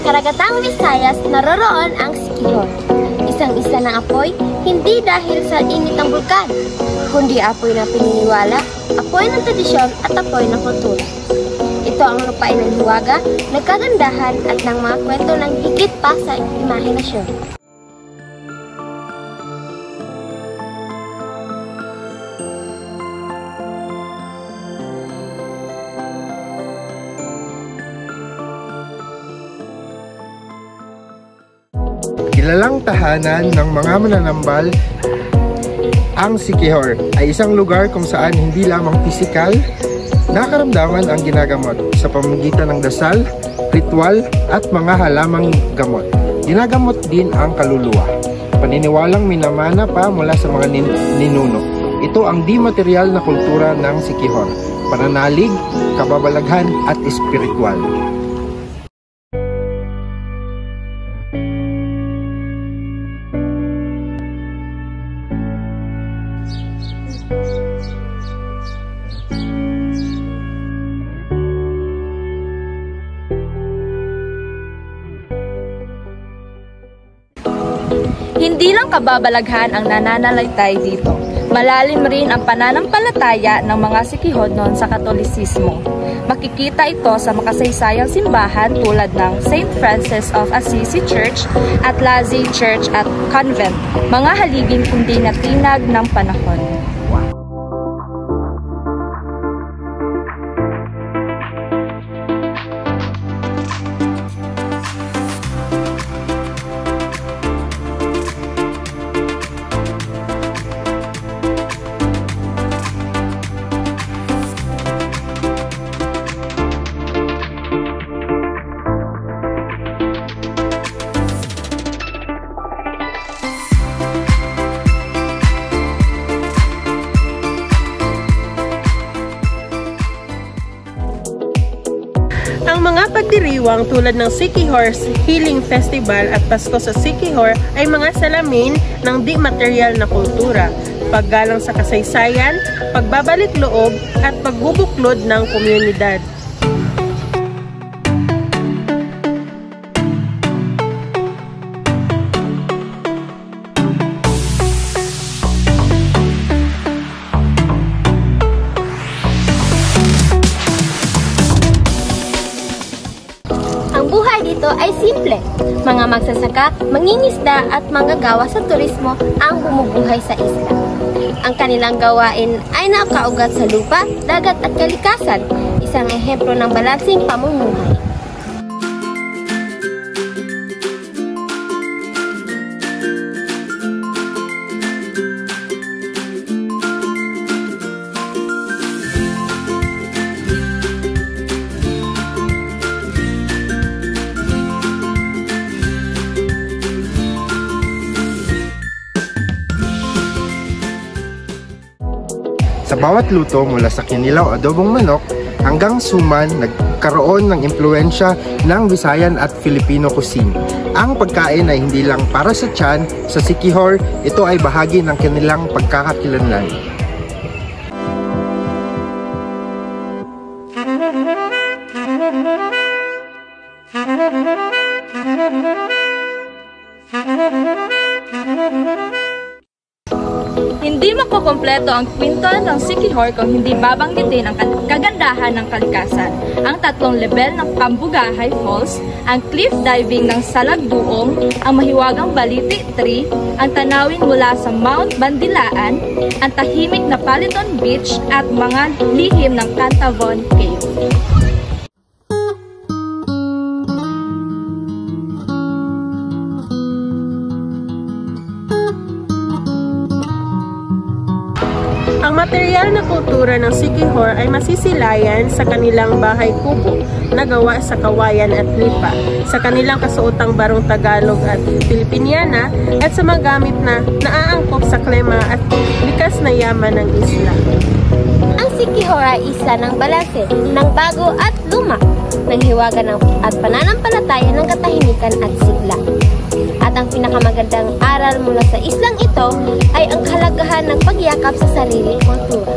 karagatang Visayas naroroon ang Siquijor. Isang-isa ng apoy, hindi dahil sa init ng bulkan, kundi apoy ng pininiwala, apoy ng tradisyon at apoy ng kultura. Ito ang lupain ng hiwaga, ng kagandahan at ng mga kwento ng higit pa sa imahinasyon. Kilalang tahanan ng mga mananambal, ang Siquijor ay isang lugar kung saan hindi lamang pisikal na karamdaman ang ginagamot sa pamamagitan ng dasal, ritual at mga halamang gamot. Ginagamot din ang kaluluwa. Paniniwalang minamana pa mula sa mga ninuno. Ito ang di-material na kultura ng Siquijor, pananalig, kababalaghan at espiritual. Hindi lang kababalaghan ang nananalaytay dito. Malalim rin ang pananampalataya ng mga Siquijornon sa Katolisismo. Makikita ito sa makasaysayang simbahan tulad ng St. Francis of Assisi Church at Lazi Church at Convent, mga haliging hindi natinag ng panahon. Ang mga pagdiriwang tulad ng Siquijor Healing Festival at Pasko sa Siquijor ay mga salamin ng di-material na kultura, paggalang sa kasaysayan, pagbabalik loob at pagbubuklod ng komunidad. Dito ay simple. Mga magsasaka, mangingisda at manggagawa sa turismo ang bumubuhay sa isla. Ang kanilang gawain ay nakaugat sa lupa, dagat at kalikasan, isang ehemplo ng balansing pamumuhay. Sa bawat luto mula sa kinilaw adobong manok hanggang suman, nagkaroon ng impluensya ng Visayan at Filipino cuisine. Ang pagkain ay hindi lang para sa tiyan, sa Siquijor, ito ay bahagi ng kanilang pagkakakilanlan. Hindi makukumpleto ang kwento ng Siquijor kung hindi babanggitin ang kagandahan ng kalikasan, ang 3 level ng Pambugahay Falls, ang cliff diving ng Salagduong, ang mahiwagang Baliti Tree, ang tanawin mula sa Mount Bandilaan, ang tahimik na Paliton Beach at mga lihim ng Cantavon Cave. Ang material na kultura ng Siquijor ay masisilayan sa kanilang bahay kubo na gawa sa kawayan at nipa, sa kanilang kasuotang barong Tagalog at Filipiniana at sa mga gamit na naaangkop sa klima at likas na yaman ng isla. Ang Siquijor ay isa ng balanse ng bago at luma, ng hiwaga at pananampalataya ng katahimikan at sigla. At ang pinakamagandang aral mula sa islang ito ay ang kahalagahan ng pagyakap sa sariling kultura.